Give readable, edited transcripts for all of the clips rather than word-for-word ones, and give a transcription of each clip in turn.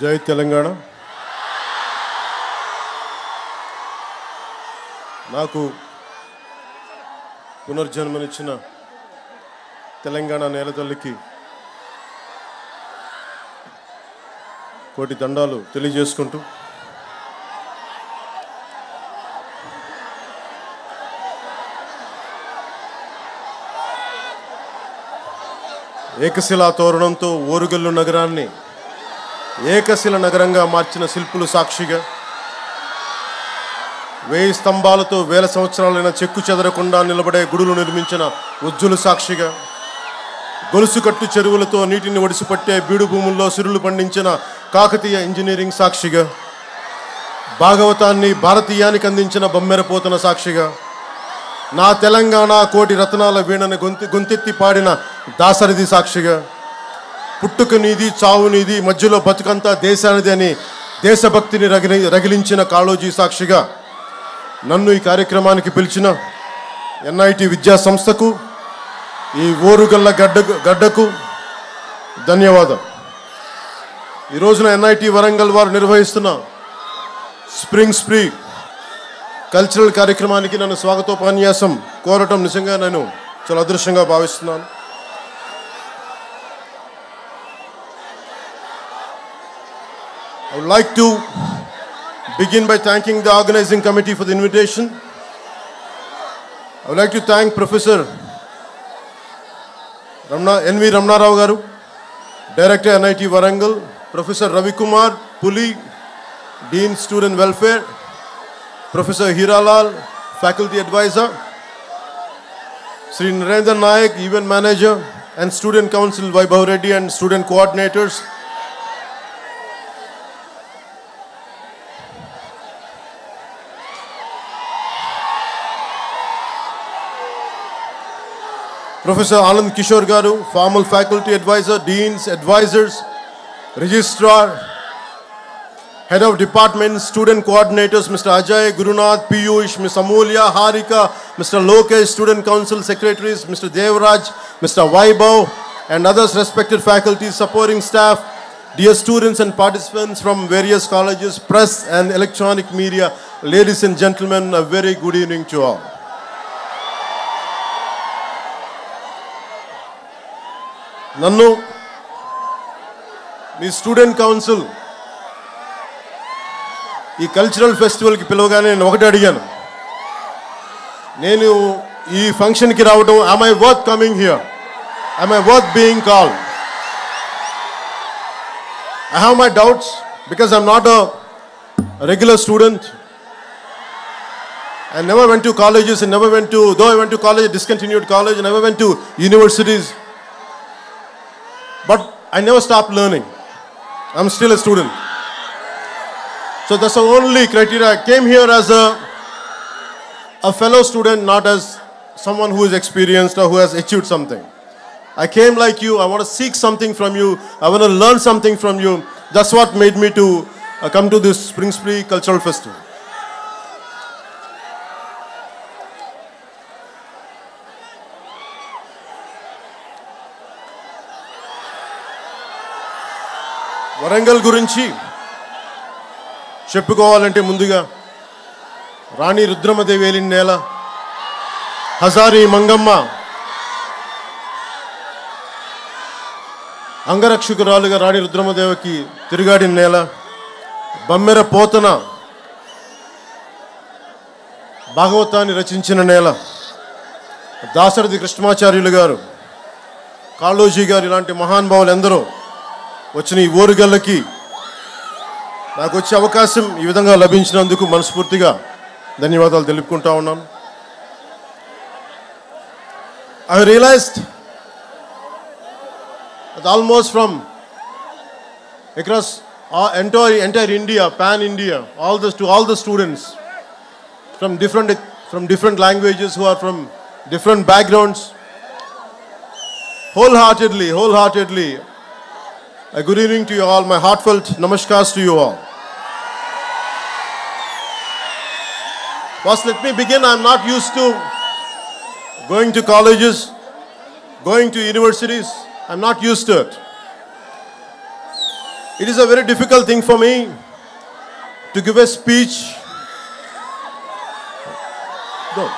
జై తెలంగాణ. నాకు పునర్జన్మనిచ్చిన తెలంగాణ నేల తల్లికి కోటి దండాలు తెలియజేసుకుంటూ ఏకశిలా తోరణంతో ఓరుగల్లు నగరాన్ని ఏకశిల నగరంగా మార్చిన శిల్పులు సాక్షిగా, 1000 స్తంభాలతో వేల సంవత్సరాలైన చెక్కు చెదరకుండా నిలబడే గుడులు నిర్మించిన ఉజ్జులు సాక్షిగా, గొలుసుకట్టు చెరువులతో నీటిని ఒడిసిపట్టే బీడు భూముల్లో సిరులు పండించిన కాకతీయ ఇంజనీరింగ్ సాక్షిగా, భాగవతాన్ని భారతీయానికి అందించిన బమ్మెరపోతన సాక్షిగా, నా తెలంగాణ కోటి రత్నాల వీణని గొంతెత్తి పాడిన దాసరిది సాక్షిగా, పుట్టుక నీది చావు నీది మధ్యలో బతుకంతా దేశానిది అని దేశభక్తిని రగిలించిన కాళోజీ సాక్షిగా, నన్ను ఈ కార్యక్రమానికి పిలిచిన NIT విద్యా సంస్థకు, ఈ ఓరుగల్ల గడ్డకు ధన్యవాదం. ఈ రోజున NIT వరంగల్ వారు నిర్వహిస్తున్న స్ప్రీ కల్చరల్ కార్యక్రమానికి నన్ను స్వాగతోపన్యాసం కోరటం నిజంగా నేను చాలా అదృష్టంగా భావిస్తున్నాను. I would like to begin by thanking the organizing committee for the invitation. I would like to thank Professor N.V. Ramna Rao Garu, Director NIT Warangal, Professor Ravi Kumar Puli, Dean Student Welfare, Professor Hiralal, Faculty Advisor, Sri Narendra Nayak, Event Manager, and Student Council Vaibhav Reddy and Student Coordinators. Professor Anand Kishore Garu, Formal Faculty Advisor, Deans, Advisors, Registrar, Head of Department, Student Coordinators, Mr. Ajay, Gurunath, Piyush, Ms. Amulya, Harika, Mr. Lokesh, Student Council Secretaries, Mr. Devraj, Mr. Vaibhav, and others respected faculty, supporting staff, dear students and participants from various colleges, press and electronic media, ladies and gentlemen, a very good evening to all. నన్ను మీ student council ఈ cultural ఫెస్టివల్కి పిలవగానే నేను ఒకటి అడిగాను, నేను ఈ ఫంక్షన్కి రావడం, am I worth coming here? Am I worth being called? I have my doubts because I'm not a regular student. I never went to colleges, though I went to college, discontinued college, I never went to universities. But I never stopped learning. I'm still a student. So that's the only criteria. I came here as a fellow student, not as someone who is experienced or who has achieved something. I came like you. I want to seek something from you. I want to learn something from you. That's what made me to come to this Springspree Cultural Festival. Warangal గురించి చెప్పుకోవాలంటే ముందుగా రాణి రుద్రమదేవి ఏలిన నేల, హజారీ మంగమ్మ అంగరక్షకురాలుగా రాణి రుద్రమదేవికి తిరుగాడిన నేల, బమ్మెర పోతన భాగవతాన్ని రచించిన నేల, దాశరథి కృష్ణమాచార్యులు గారు, కాళోజీ గారు ఇలాంటి మహానుభావులు ఎందరో వచ్చిన ఈ ఓరుగల్లకి నాకు వచ్చే అవకాశం ఈ విధంగా లభించినందుకు మనస్ఫూర్తిగా ధన్యవాదాలు తెలుపుకుంటా ఉన్నాను. I realized that almost from across entire India, pan India, to all the students from different languages who are from different backgrounds, wholeheartedly, a good evening to you all. My heartfelt namaskars to you all. First, let me begin. I'm not used to going to colleges, going to universities. I'm not used to it. It is a very difficult thing for me to give a speech. No,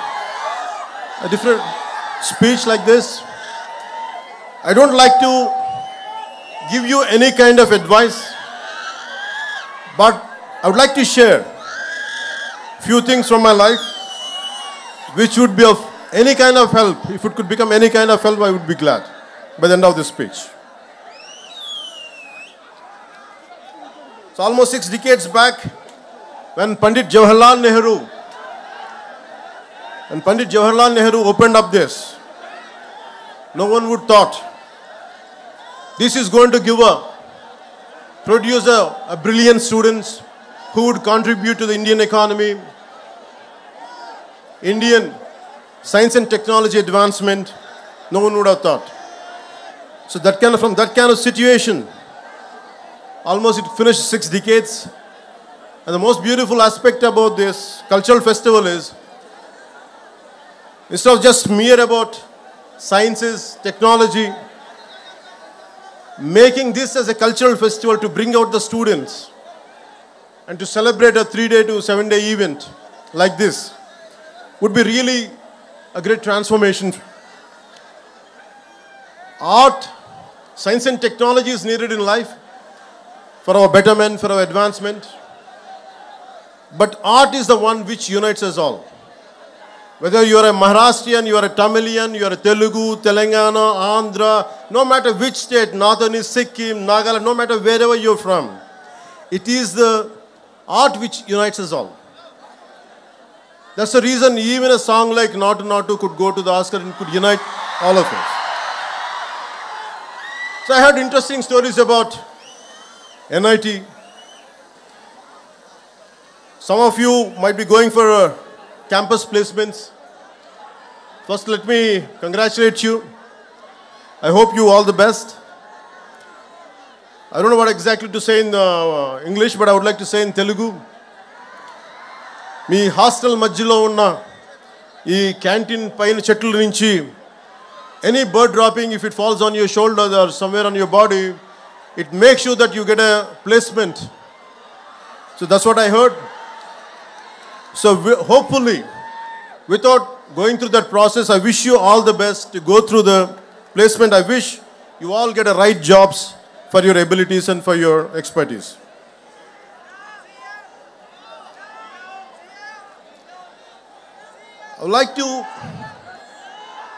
a different speech like this. I don't like to give you any kind of advice, but I would like to share few things from my life which would be of any kind of help. If it could become any kind of help, I would be glad by the end of this speech. So almost 6 decades back, when Pandit Jawaharlal Nehru opened up this, no one would thought this is going to produce a brilliant students who would contribute to the Indian economy, Indian science and technology advancement. No one would have thought. So from that kind of situation, almost it finished 6 decades. And the most beautiful aspect about this cultural festival is, instead of just mere about sciences, technology, making this as a cultural festival to bring out the students and to celebrate a 3-day to 7-day event like this would be really a great transformation. Art, science and technology is needed in life for our betterment, for our advancement. But art is the one which unites us all. Whether you are a Maharashtrian, you are a Tamilian, you are a Telugu, Telangana, Andhra, no matter which state, northern is Sikkim, Nagaland, no matter wherever you're from, it is the art which unites us all. That's the reason even a song like Natu Natu could go to the Oscar and could unite all of us. So I heard interesting stories about NIT. Some of you might be going for campus placements. First, let me congratulate you. I hope you all the best. I don't know what exactly to say in English, but I would like to say in Telugu. Me hostel మధ్యలో ఉన్న ఈ canteen పైన చెట్ల నుంచి any bird dropping, if it falls on your shoulder or somewhere on your body, it makes sure that you get a placement. So that's what I heard. So hopefully, without going through that process, I wish you all the best to go through the placement. I wish you all get the right jobs for your abilities and for your expertise. I would like to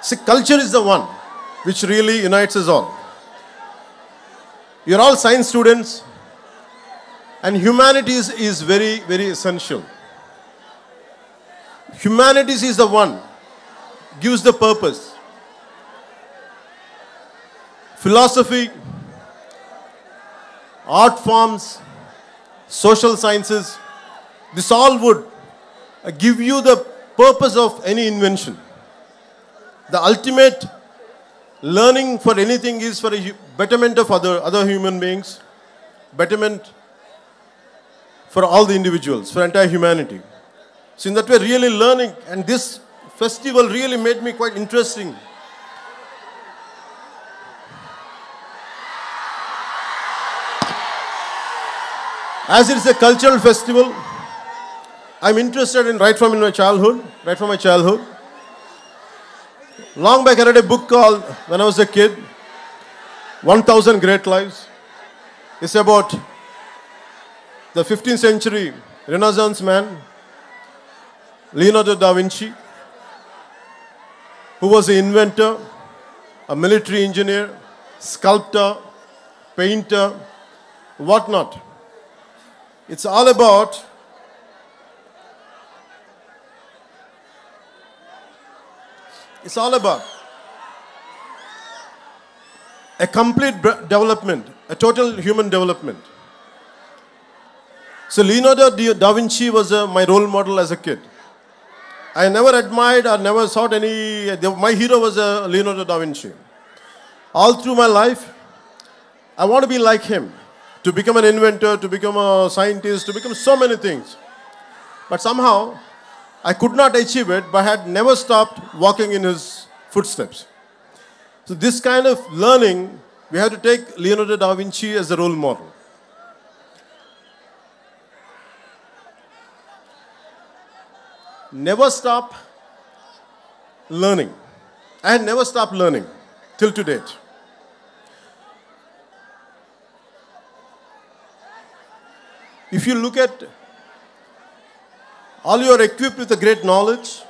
say culture is the one which really unites us all. You're all science students, and humanities is very, very essential. Humanities is the one gives the purpose. Philosophy, art forms, social sciences, this all would give you the purpose of any invention. The ultimate learning for anything is for a betterment of other human beings, betterment for all the individuals, for entire humanity. So in that way, really learning, and this festival really made me quite interesting. As it is a cultural festival, I'm interested in right from my childhood. Long back I read a book called, when I was a kid, 1000 Great Lives. It's about the 15th century Renaissance man, Leonardo da Vinci, who was an inventor, a military engineer, sculptor, painter, whatnot. It's all about a complete development, a total human development. So Leonardo da Vinci was my role model as a kid. I never admired or never sought my hero was Leonardo da Vinci. All through my life, I want to be like him, to become an inventor, to become a scientist, to become so many things. But somehow, I could not achieve it, but I had never stopped walking in his footsteps. So this kind of learning, we have to take Leonardo da Vinci as a role model. never stop learning. I had never stopped learning till to date. If you look at, all you are equipped with a great knowledge,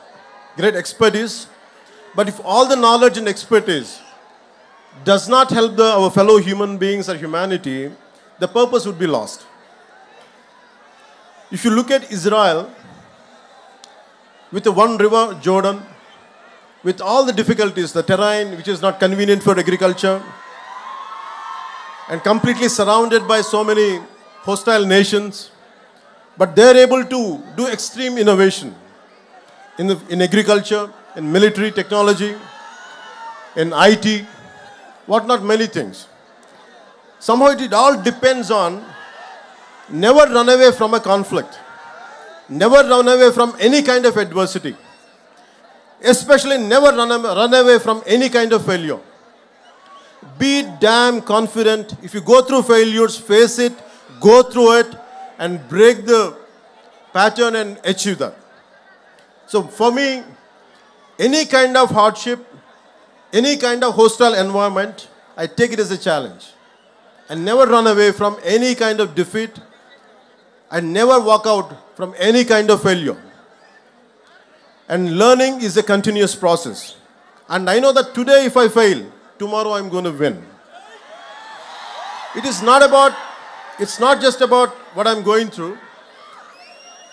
great expertise, but if all the knowledge and expertise does not help our fellow human beings or humanity, the purpose would be lost. If you look at Israel, with the one river, Jordan, with all the difficulties, the terrain which is not convenient for agriculture, and completely surrounded by so many hostile nations, but they're able to do extreme innovation in agriculture, in military technology, in IT, what not many things. Somehow it all depends on never run away from a conflict, never run away from any kind of adversity, especially never run away from any kind of failure. Be damn confident. If you go through failures, face it, go through it, and break the pattern and achieve that. So for me, any kind of hardship, any kind of hostile environment, I take it as a challenge. And never run away from any kind of defeat, and never walk out from any kind of failure. And learning is a continuous process. And I know that today if I fail, tomorrow I'm going to win. It's not just about what I'm going through,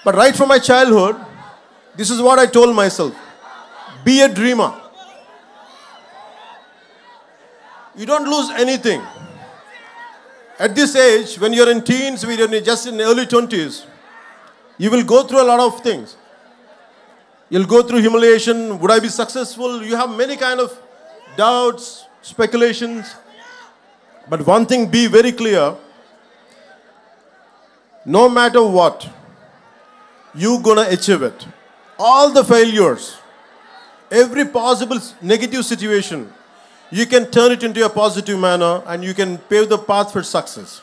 but right from my childhood, this is what I told myself. Be a dreamer. You don't lose anything. At this age, when you're in teens, when you're just in early 20s, you will go through a lot of things. You'll go through humiliation. Would I be successful? You have many kind of doubts, speculations. But one thing, be very clear. No matter what, you're going to achieve it. All the failures, every possible negative situation, you can turn it into a positive manner and you can pave the path for success.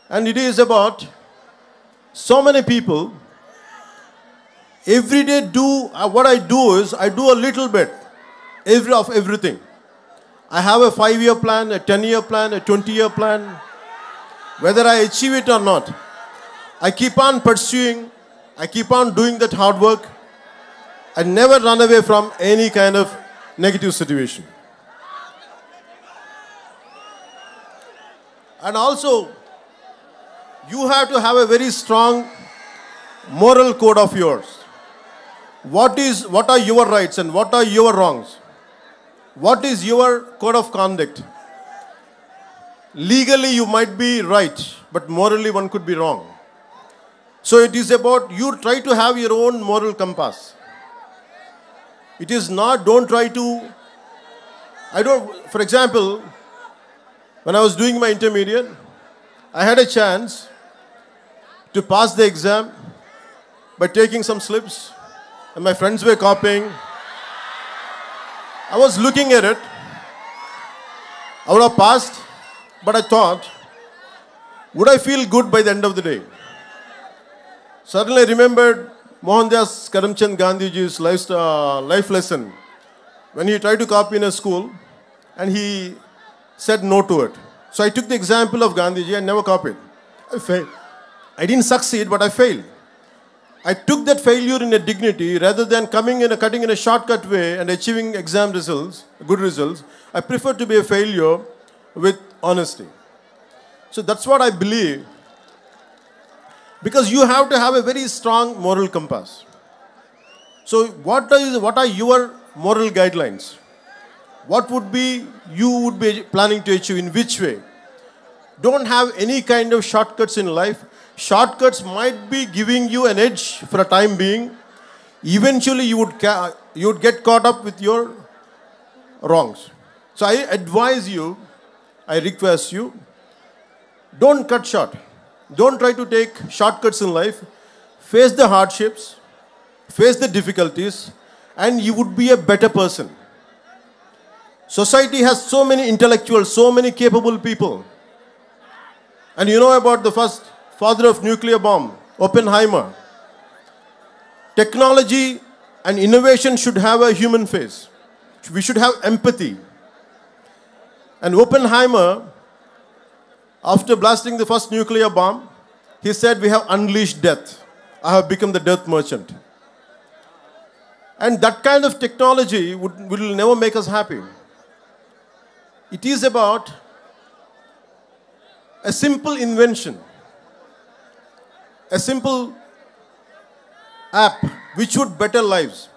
And it is about so many people, every day what I do is, I do a little bit of everything. I have a 5-year plan, a 10-year plan, a 20-year plan. Whether I achieve it or not, I keep on pursuing, I keep on doing that hard work. I never run away from any kind of negative situation. And also, you have to have a very strong moral code of yours. What are your rights and what are your wrongs? What is your code of conduct? Legally, you might be right, but morally, one could be wrong. So it is about you try to have your own moral compass. It is not, don't try to, for example, when I was doing my intermediate, I had a chance to pass the exam by taking some slips, and my friends were copying. I was looking at it. I would have passed, but I thought, would I feel good by the end of the day? Suddenly I remembered Mohandas Karamchand Gandhiji's life lesson when he tried to copy in a school and he said no to it. So I took the example of Gandhiji and never copied. I failed. I didn't succeed, but I failed. I took that failure in a dignity rather than cutting in a shortcut way and achieving exam results, good results. I prefer to be a failure with honesty. So that's what I believe. Because you have to have a very strong moral compass. So what are your moral guidelines? What you would be planning to achieve, in which way? Don't have any kind of shortcuts in life. Shortcuts might be giving you an edge for a time being. Eventually you would get caught up with your wrongs. So I advise you, I request you, don't cut short. Don't try to take shortcuts in life. Face the hardships, face the difficulties, and you would be a better person. Society has so many intellectuals, so many capable people. And you know about the first father of nuclear bomb, Oppenheimer. Technology and innovation should have a human face. We should have empathy. And Oppenheimer, after blasting the first nuclear bomb, he said, "We have unleashed death. I have become the death merchant." And that kind of technology will never make us happy. It is about a simple invention, a simple app which would better lives.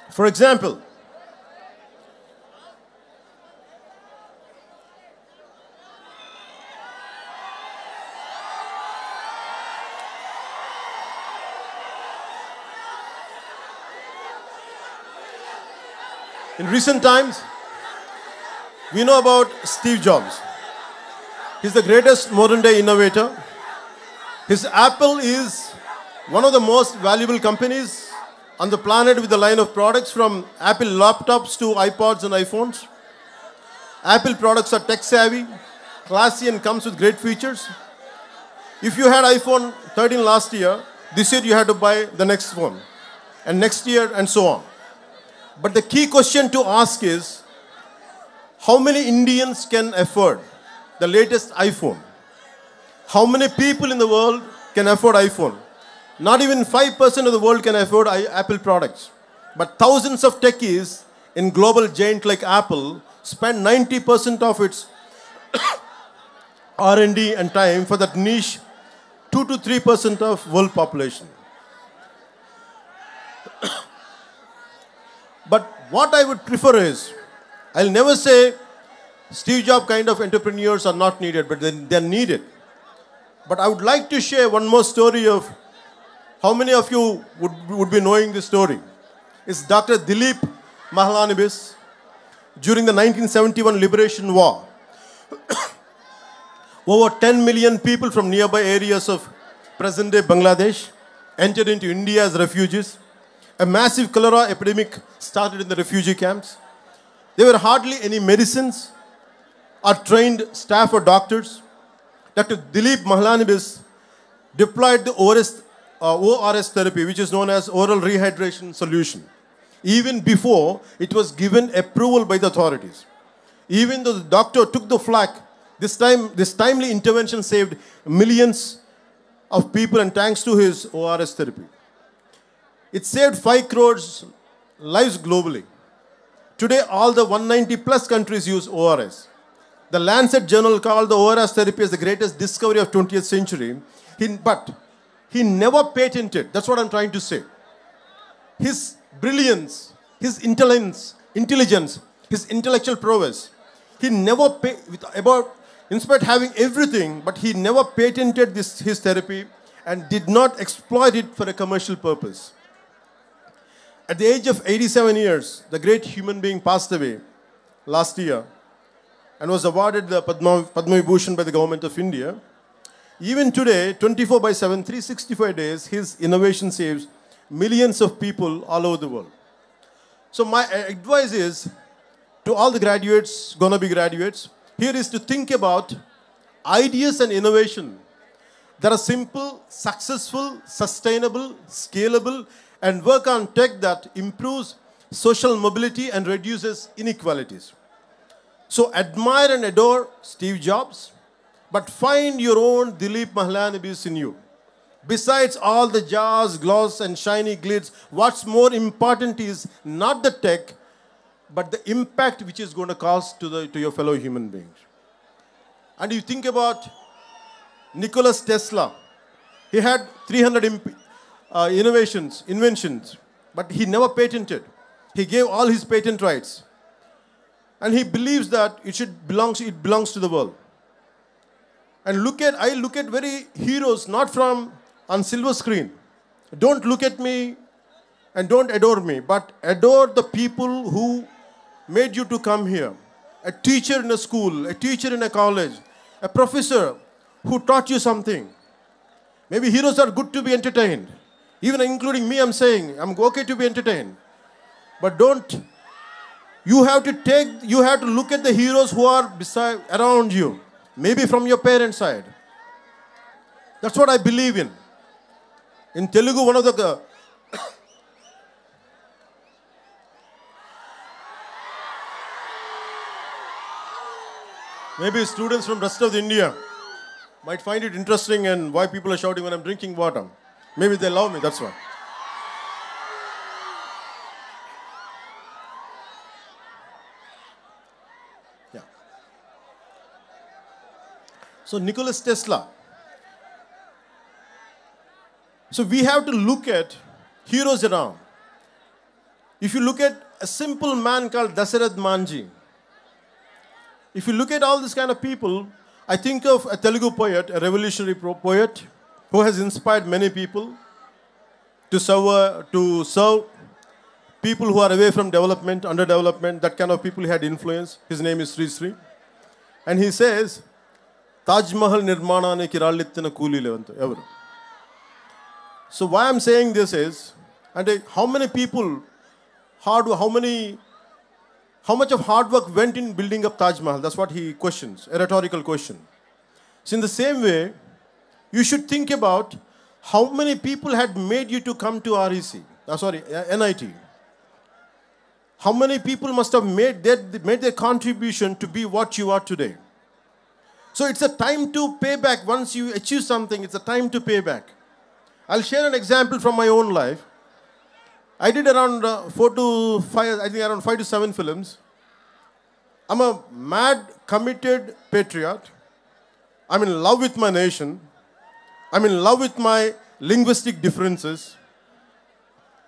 For example, in recent times, we know about Steve Jobs. He's the greatest modern day innovator. His Apple is one of the most valuable companies on the planet with a line of products from Apple laptops to iPods and iPhones. Apple products are tech savvy, classy and comes with great features. If you had iPhone 13 last year, this year you had to buy the next one, and next year and so on. But the key question to ask is, how many Indians can afford the latest iPhone? How many people in the world can afford iPhone? Not even 5% of the world can afford Apple products. But thousands of techies in global giant like Apple spend 90% of its R&D and time for that niche 2 to 3% of world population. But what I would prefer is, I'll never say Steve Jobs kind of entrepreneurs are not needed, but they're needed. But I would like to share one more story of how many of you would be knowing this story. It's Dr. Dilip Mahlanabis during the 1971 Liberation War. Over 10 million people from nearby areas of present-day Bangladesh entered into India as refugees. A massive cholera epidemic started in the refugee camps. There were hardly any medicines or trained staff or doctors. Dr. Dilip Mahlanabis deployed the ORS therapy, which is known as oral rehydration solution, even before it was given approval by the authorities. Even though the doctor took the flak, this timely intervention saved millions of people, and thanks to his ORS therapy. It saved 5 crores lives globally. Today, all the 190 plus countries use ORS. The Lancet journal called the ORS therapy as the greatest discovery of 20th century. But he never patented. That's what I'm trying to say. His brilliance, his intelligence, his intellectual prowess. He never in spite of having everything, but he never patented his therapy and did not exploit it for a commercial purpose. At the age of 87 years, the great human being passed away last year and was awarded the Padma Vibhushan by the government of India. Even today, 24/7, 365 days, his innovation saves millions of people all over the world. So my advice is to all the graduates, gonna be graduates, here is to think about ideas and innovation that are simple, successful, sustainable, scalable, and work on tech that improves social mobility and reduces inequalities. So admire and adore Steve Jobs, but find your own Dilip Mahlanabis in you. Besides all the jazz, gloss, and shiny glitz, what's more important is not the tech, but the impact which is going to cause to your fellow human beings. And you think about Nikola Tesla. He had 300 inventions, but he never patented. He gave all his patent rights. And he believes that it belongs to the world. And I look at very heroes, not from on silver screen. Don't look at me and don't adore me, but adore the people who made you to come here. A teacher in a school, a teacher in a college, a professor who taught you something. Maybe heroes are good to be entertained. Even including me, I'm saying, I'm okay to be entertained. But you have to look at the heroes who are around you. Maybe from your parents' side. That's what I believe in. In Telugu, one of the Maybe students from rest of India might find it interesting and why people are shouting when I'm drinking water. Maybe they love me, that's why. Yeah. So Nikola Tesla. So we have to look at heroes around. If you look at a simple man called Dasarath Manji, if you look at all this kind of people, I think of a Telugu poet, a revolutionary poet, who has inspired many people to serve people who are away from development, underdevelopment, that kind of people he had influence. His name is Sri Sri. And he says, Taj Mahal nirmananiki rallittina kooli levantu evaru. So why I'm saying this is, and how many people, how much of hard work went in building up Taj Mahal? That's what he questions, a rhetorical question. So in the same way, you should think about how many people had made you to come to NIT. How many people must have made their contribution to be what you are today. So it's a time to pay back. Once you achieve something, it's a time to pay back. I'll share an example from my own life. I did around 4 to 5, I think around 5 to 7 films. I'm a mad, committed patriot. I'm in love with my nation. I'm in love with my linguistic differences.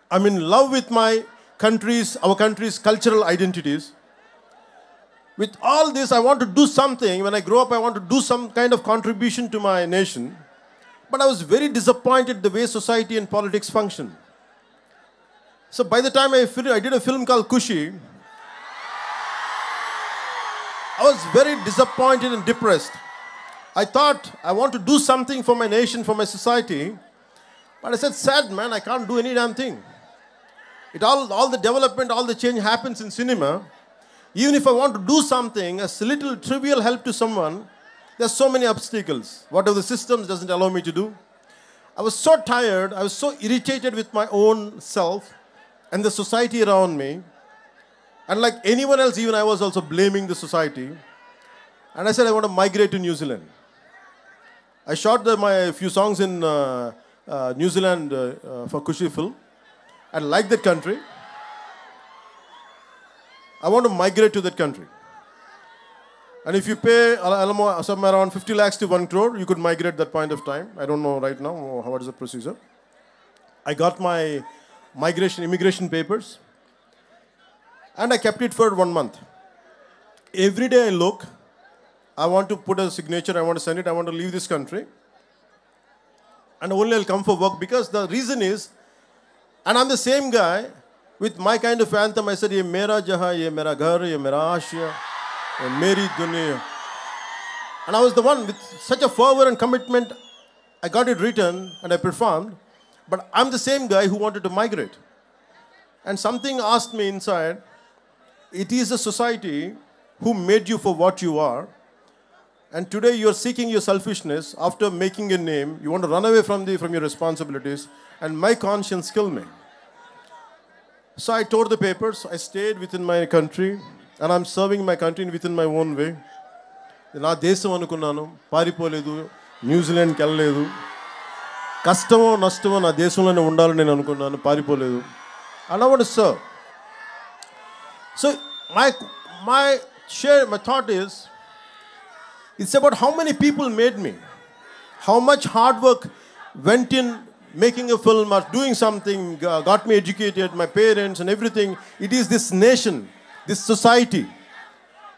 I'm in love with our country's cultural identities. With all this, I want to do something. When I grow up, I want to do some kind of contribution to my nation. But I was very disappointed the way society and politics function. So by the time I did a film called Kushi, I was very disappointed and depressed. I thought I want to do something for my nation, for my society. But I said, sad man, I can't do any damn thing. All the development, all the change happens in cinema. Even if I want to do something, a little trivial help to someone, there's so many obstacles. Whatever the systems doesn't allow me to do. I was so tired, I was so irritated with my own self and the society around me. And like anyone else, even I was also blaming the society. And I said, I want to migrate to New Zealand. I shot my few songs in New Zealand for Kushi film. I like that country. I want to migrate to that country. And if you pay somewhere around 50 lakhs to 1 crore, you could migrate that point of time. I don't know right now what is the procedure. I got my immigration papers. And I kept it for 1 month. Every day I look, I want to put a signature, I want to send it, I want to leave this country. And only I'll come for work, because the reason is, and I'm the same guy, with my kind of anthem, I said, ye mera jahan, ye mera ghar, ye mera ashya, ye meri dunya. And I was the one with such a fervor and commitment, I got it written and I performed. But I'm the same guy who wanted to migrate. And something asked me inside, it is a society who made you for what you are. And today you are seeking your selfishness. After making a name, you want to run away from your responsibilities. And my conscience killed me. So I tore the papers. I stayed within my country. And I'm serving my country within my own way. Na desam anukunnanu, paripoledu, New Zealand kelaledu. Kastamo nastamo na desamlone undalani nenu anukunnanu, paripoledu. And I want to serve. So my thought is, it's about how many people made me. How much hard work went in making a film or doing something, got me educated, my parents and everything. It is this nation, this society,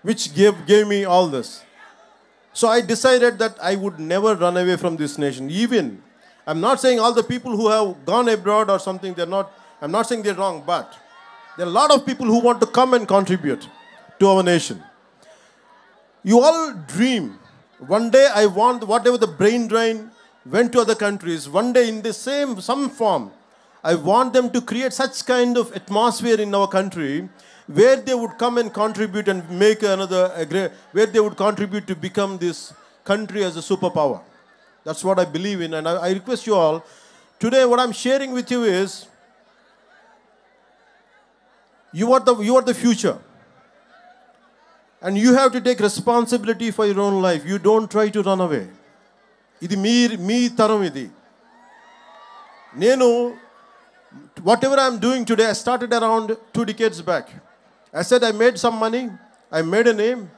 which gave me all this. So I decided that I would never run away from this nation. Even, I'm not saying all the people who have gone abroad or something, I'm not saying they're wrong, but there are a lot of people who want to come and contribute to our nation. You all dream. One day I want whatever the brain drain went to other countries. One day in the some form, I want them to create such kind of atmosphere in our country where they would come and contribute and make where they would contribute to become this country as a superpower. That's what I believe in, and I request you all, today what I'm sharing with you is, you are the future. And you have to take responsibility for your own life. You don't try to run away. Idi me taram idi. Nenu, whatever I am doing today, I started around 2 decades back. I said I made some money, I made a name,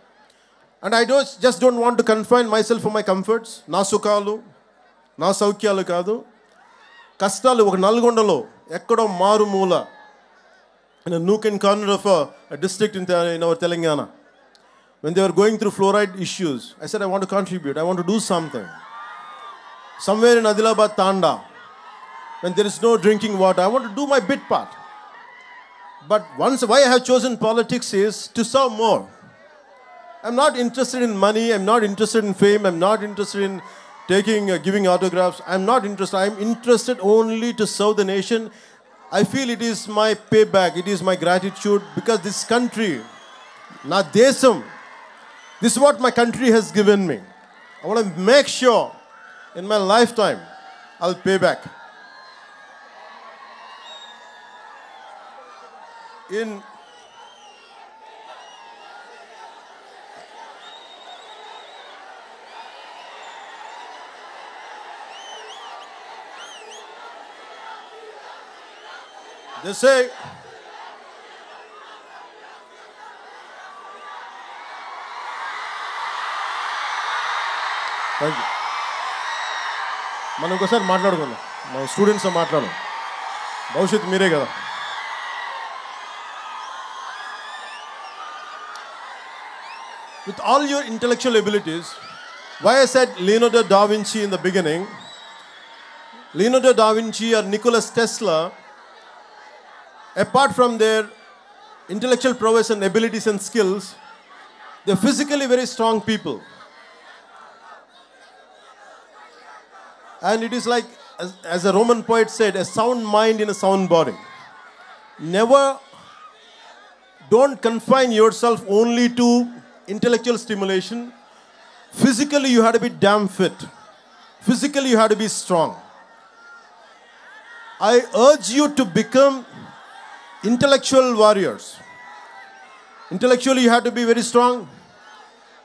and I just don't want to confine myself for my comforts. Na sukalu, na saukyalu kadu. Kastalu oka Nalgondalo, ekkado maru moola, in a nook and corner of a district in our Telangana. When they were going through fluoride issues, I said I want to contribute, I want to do something. Somewhere in Adilabad Tanda, when there is no drinking water, I want to do my bit part. But why I have chosen politics is to serve more. I'm not interested in money, I'm not interested in fame, I'm not interested in giving autographs. I'm not interested. I'm interested only to serve the nation. I feel it is my payback, it is my gratitude, because this country, na desam, this is what my country has given me. I want to make sure in my lifetime I'll pay back. They say, thank you. మనం ఒకసారి మాట్లాడుకుందాం, మన students మాట్లాడు, భవిష్యత్తు మీరే కదా. With all your intellectual abilities, why I said Leonardo da Vinci in the beginning, Leonardo da Vinci or Nikola Tesla, apart from their intellectual prowess and abilities and skills, they're physically very strong people. And it is like, as a Roman poet said, a sound mind in a sound body. Don't confine yourself only to intellectual stimulation. Physically, you have to be damn fit. Physically, you have to be strong. I urge you to become intellectual warriors. Intellectually, you have to be very strong,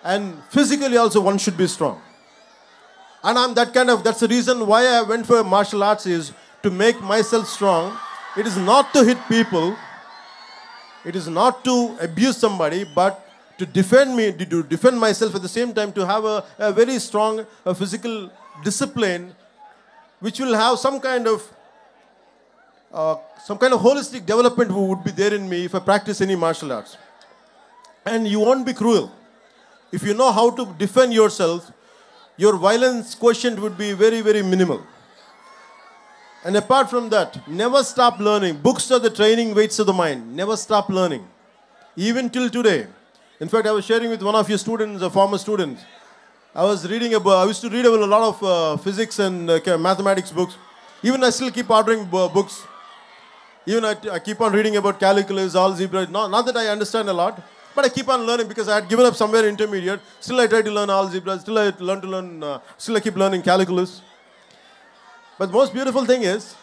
and physically also one should be strong. And that's the reason why I went for martial arts, is to make myself strong. It is not to hit people, it is not to abuse somebody, but to defend myself at the same time, to have a very strong physical discipline, which will have some kind of holistic development would be there in me if I practice any martial arts. And you won't be cruel. If you know how to defend yourself, your violence quotient would be very, very minimal. And apart from that, never stop learning. Books are the training weights of the mind. Never stop learning. Even till today. In fact, I was sharing with one of your students, a former student. I used to read a lot of physics and mathematics books. Even I still keep ordering books. Even I keep on reading about calculus, algebra. Not that I understand a lot, but I keep on learning, because I had given up somewhere intermediate. Still I try to learn algebra. Still I keep learning calculus. But the most beautiful thing is,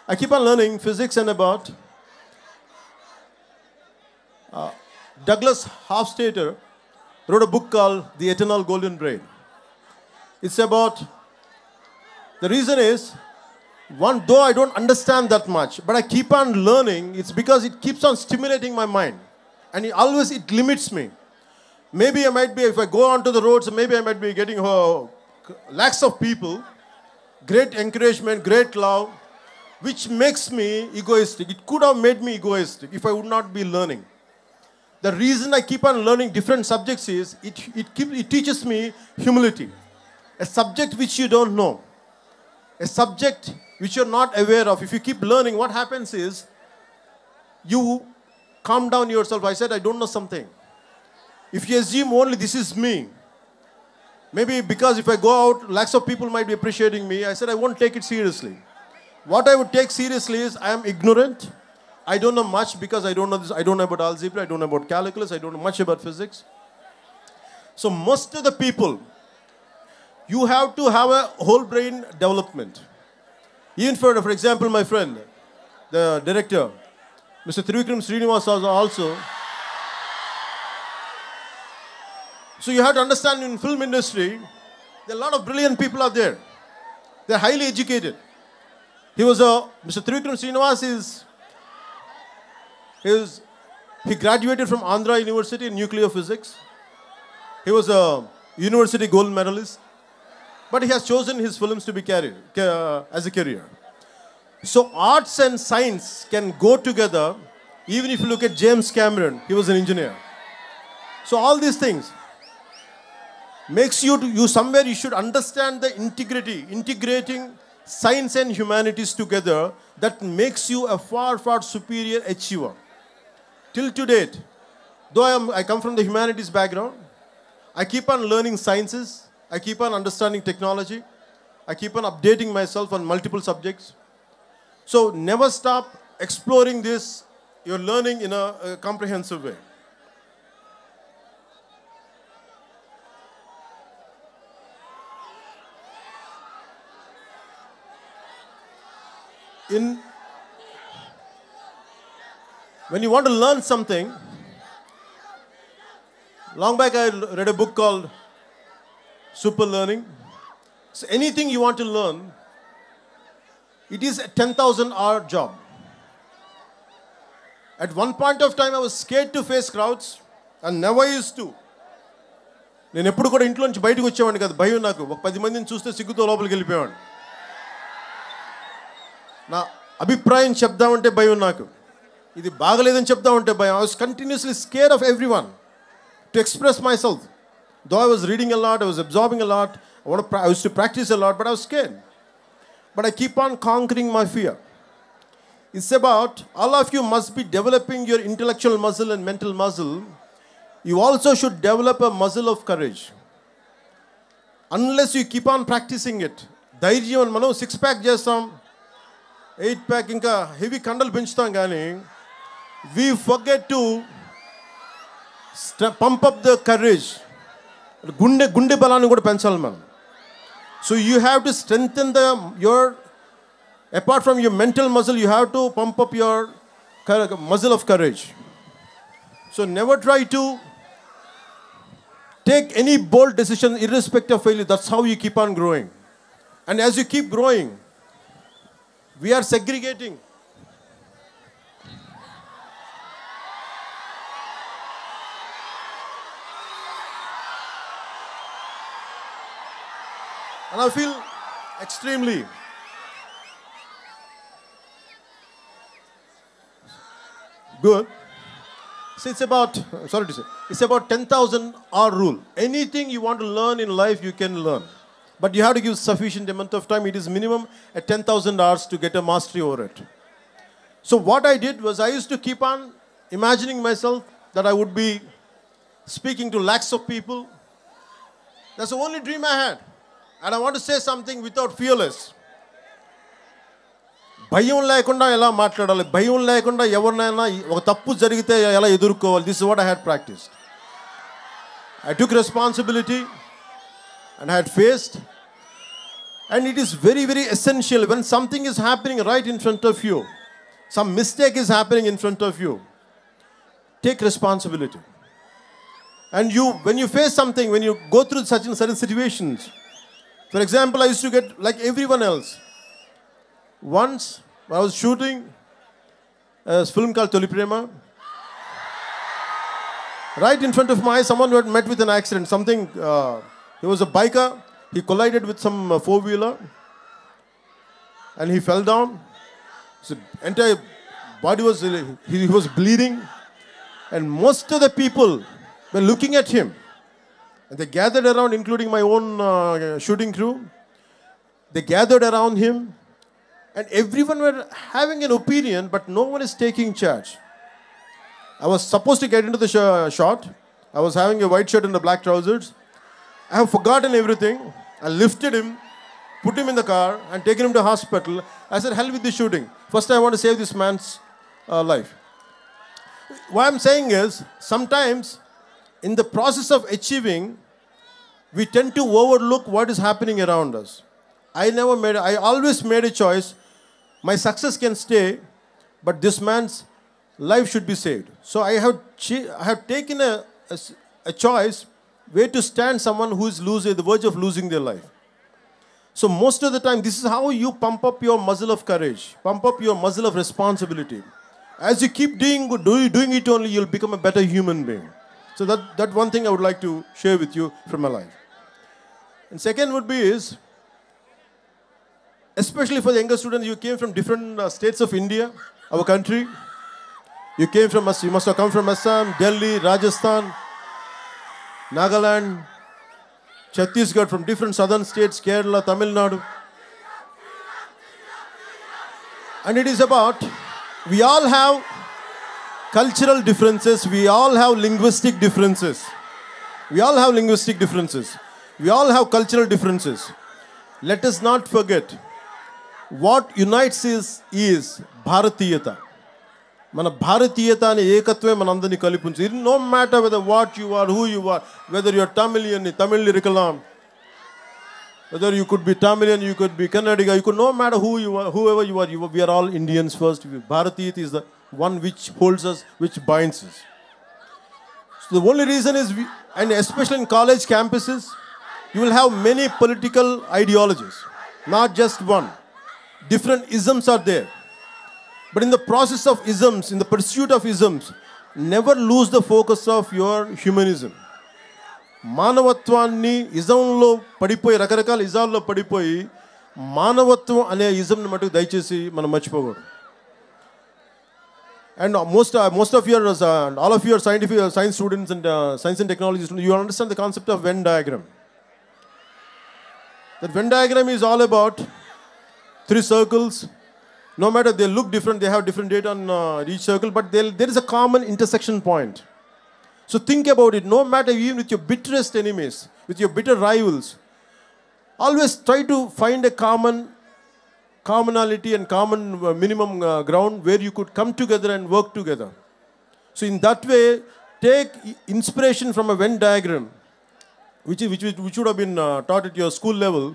I keep on learning physics and about Douglas Hofstadter wrote a book called The Eternal Golden Braid. It's about, the reason is, though I don't understand that much, but I keep on learning, it's because it keeps on stimulating my mind. And it limits me. Maybe I might be, if I go onto the roads, maybe I might be getting lakhs of people, great encouragement, great love, which makes me egoistic. It could have made me egoistic if I would not be learning. The reason I keep on learning different subjects is, it teaches me humility. A subject which you don't know, a subject which you're not aware of, if you keep learning, what happens is, you calm down yourself. I said, I don't know something. If you assume only this is me, maybe because if I go out, lakhs of people might be appreciating me, I said I won't take it seriously. What I would take seriously is, I am ignorant. I don't know much, because I don't know this. I don't know about algebra, I don't know about calculus, I don't know much about physics. So most of the people, you have to have a whole brain development. Even for example, my friend, the director, Mr. Trivikram Srinivas also, So you have to understand in film industry, there are a lot of brilliant people out there. They're highly educated. Mr. Trivikram Srinivas he graduated from Andhra University in nuclear physics. He was a university gold medalist. But he has chosen his films to be as a career. So arts and science can go together. Even if you look at James Cameron, he was an engineer. So all these things makes you somewhere you should understand the integrating science and humanities together. That makes you a far, far superior achiever. Till to date, though I come from the humanities background, I keep on learning sciences. I keep on understanding technology. I keep on updating myself on multiple subjects. So never stop exploring this. You're learning in a comprehensive way. When you want to learn something, long back I read a book called Super Learning. So anything you want to learn, it is a 10,000-hour job. At one point of time, I was scared to face crowds and never used to. నేను ఎప్పుడు కూడా ఇంట్లో నుంచి బయటకు వచ్చేవాడిని కాదు, భయం నాకు. ఒక 10 మందిని చూస్తే సిగ్గుతో లోపలికి వెళ్ళిపోయాను. నా అభిప్రాయం చెప్దామంటే భయం నాకు. ఇది బాగలేదని చెప్దామంటే భయం. I was continuously scared of everyone to express myself. Though I was reading a lot, I was absorbing a lot, I used to practice a lot, but I was scared. But I keep on conquering my fear. It's about, all of you must be developing your intellectual muscle and mental muscle. You also should develop a muscle of courage. Unless you keep on practicing it. ధైర్యం మనం 6-pack చేస్తాం, 8-pack ఇంకా heavy కండలు పెంచుతాం కానీ we forget to pump up the courage. గుండె బలాన్ని కూడా పెంచాలి మనం. So you have to strengthen apart from your mental muscle, you have to pump up your muscle of courage. So never try to take any bold decision irrespective of failure. That's how you keep on growing. And as you keep growing, we are segregating. And I feel extremely good. So it's about 10,000-hour rule. Anything you want to learn in life, you can learn. But you have to give sufficient amount of time. It is minimum at 10,000 hours to get a mastery over it. So what I did was I used to keep on imagining myself that I would be speaking to lakhs of people. That's the only dream I had. And I want to say something without fearless. భయం లేకుండా ఎలా మాట్లాడాలి, భయం లేకుండా ఎవరినైనా ఒక తప్పు జరిగితే ఎలా ఎదుర్కోవాలి. This is what I had practiced. I took responsibility and I had faced. And it is very, very essential when something is happening right in front of you, some mistake is happening in front of you, take responsibility. And when you face something, when you go through certain situations, for example, I used to get like everyone else. Once I was shooting a film called Toli Prema. Right in front of my eyes, someone had met with an accident. He was a biker. He collided with some four-wheeler and he fell down. His entire body he was bleeding. And most of the people were looking at him. And they gathered around, including my own shooting crew. They gathered around him. And everyone were having an opinion, but no one is taking charge. I was supposed to get into the shot. I was having a white shirt and the black trousers. I have forgotten everything. I lifted him, put him in the car, and taken him to hospital. I said, hell with the shooting. First, I want to save this man's life. What I'm saying is, sometimes, in the process of achieving, we tend to overlook what is happening around us. I always made a choice. My success can stay, but this man's life should be saved. So I have taken a choice where to stand someone who is at the verge of losing their life. So most of the time, this is how you pump up your muscle of courage, pump up your muscle of responsibility. As you keep doing it only, you'll become a better human being. So that one thing I would like to share with you from my life. And second would be is, especially for the younger students, you came from different states of India, our country. You must have come from Assam, Delhi, Rajasthan, Nagaland, Chhattisgarh, from different southern states, Kerala, Tamil Nadu. And it is about, we all have cultural differences, we all have linguistic differences. We all have linguistic differences. We all have cultural differences. Let us not forget, what unites is Bharatiyata. Mana Bharatiyata ane ekatve manandani kalipunchu. No matter whether what you are, who you are, whether you are Tamilian, Tamil Irikalam, whether you could be Tamilian, you could be Kannadiga, you could, no matter who you are, whoever you are, we are all Indians first. Bharatiyata is the one which holds us, which binds us. So the only reason is, and especially in college campuses, you will have many political ideologies, not just one. Different isms are there. But in the process of isms, in the pursuit of isms, never lose the focus of your humanism. Manavattvanni ismlo padipoi, rakarakala ismlo padipoi, manavatvam ane ism matuku dayachesi manam marchipogodu. And most of your, all of your science students and science and technology students, you understand the concept of Venn diagram. That Venn diagram is all about 3 circles. No matter they look different, they have different data on each circle, but there is a common intersection point. So think about it. No matter, even with your bitterest enemies, with your bitter rivals, always try to find a commonality and common minimum ground where you could come together and work together. So in that way, take inspiration from a Venn diagram, which would have been taught at your school level.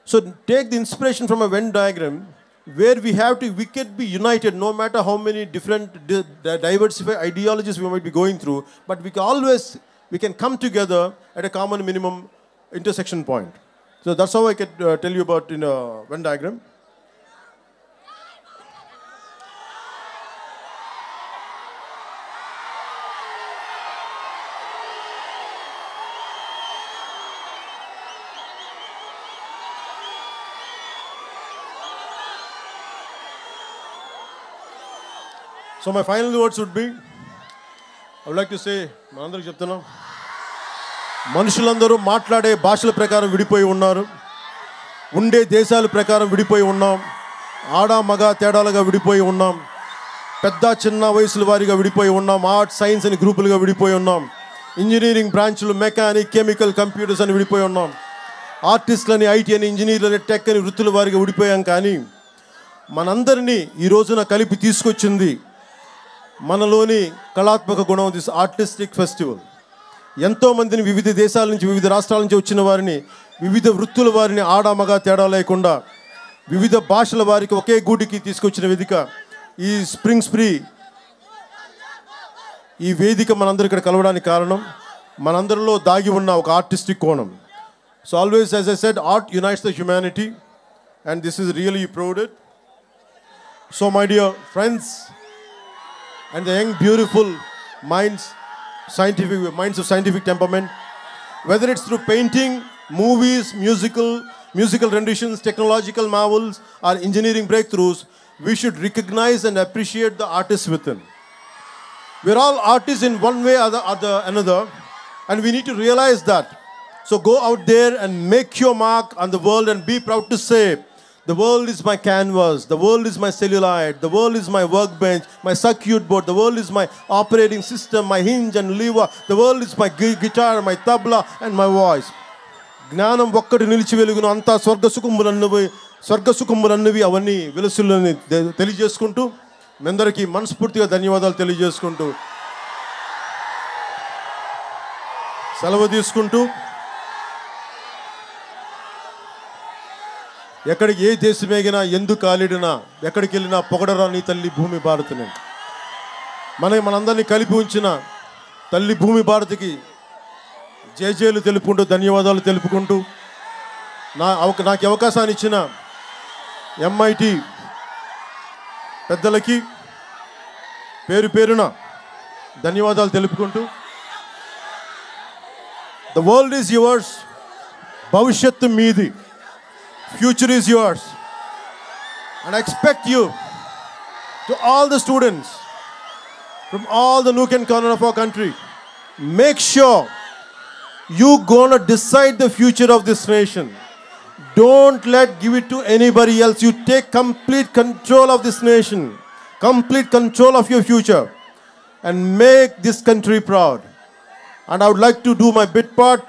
So take the inspiration from a Venn diagram where we can be united no matter how many different diversified ideologies we might be going through, but we can come together at a common minimum intersection point. So that's how I can tell you about in a Venn diagram. So my final words would be, I would like to say, Manandari Cheptana, Manushyalandaru maatlade bhashala prakaram vidipoyi unnaru. Unde deshalu prakaram vidipoyi unnam. Aada maga tedalaga vidipoyi unnam. Pedda chinna vayasula variga vidipoyi unnam. Art, science ani groupuluga vidipoyi unnam. Engineering branchlu, mechanic, chemical, computers ani vidipoyi unnam. Artistlani, IT ani, engineerlani, tech ani వృత్తుల వారిగా విడిపోయాం కానీ మనందరినీ ఈ రోజున కలిపి తీసుకొచ్చింది మనలోని కళాత్మక గుణం, దిస్ ఆర్టిస్టిక్ ఫెస్టివల్. ఎంతో మందిని వివిధ దేశాల నుంచి, వివిధ రాష్ట్రాల నుంచి వచ్చిన వారిని, వివిధ వృత్తుల వారిని ఆడ మగ తేడా లేకుండా వివిధ భాషల వారికి ఒకే గూటికి తీసుకొచ్చిన వేదిక ఈ స్ప్రింగ్స్ప్రీ. ఈ వేదిక మనందరూ ఇక్కడ కలవడానికి కారణం మనందరిలో దాగి ఉన్న ఒక ఆర్టిస్టిక్ కోణం. So always, as I said, art unites the humanity, and this is really proud. So my dear friends and the young beautiful minds of scientific temperament, whether it's through painting, movies, musical renditions, technological marvels, or engineering breakthroughs, we should recognize and appreciate the artists within. We're all artists in one way or another, and we need to realize that. So go out there and make your mark on the world and be proud to say, the world is my canvas, the world is my celluloid, the world is my workbench, my circuit board, the world is my operating system, my hinge and lever, the world is my guitar, my tabla and my voice. జ్ఞానం ఒక్కటి నిలిచి వెలుగును, అంతా స్వర్గసుఖములన్నవి అవన్నీ వెలుసులని తెలియజేసుకుంటూ మీ అందరికీ మనస్ఫూర్తిగా ధన్యవాదాలు తెలియజేసుకుంటూ సెలవు తీసుకుంటూ, ఎక్కడికి ఏ దేశమేగినా ఎందుకు కాలిడినా ఎక్కడికి వెళ్ళినా పొగడరా నీ తల్లి భూమి భారతిని. మనందరినీ కలిపి ఉంచిన తల్లి భూమి భారతికి జేజేలు తెలుపుకుంటూ ధన్యవాదాలు తెలుపుకుంటూ నాకు అవకాశాన్ని ఇచ్చిన ఎంఐటి పెద్దలకి పేరు పేరున ధన్యవాదాలు తెలుపుకుంటూ ద వరల్డ్ ఈజ్ యువర్స్, భవిష్యత్తు మీది, future is yours. And I expect you to all the students from all the nook and corner of our country, make sure you gonna decide the future of this nation. Don't give it to anybody else. You take complete control of this nation, complete control of your future, and make this country proud. And I would like to do my bit part.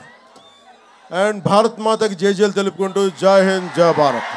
And Bharat Mata ki Jai Jai telupukuntu, Jai Hind, Jai Bharat.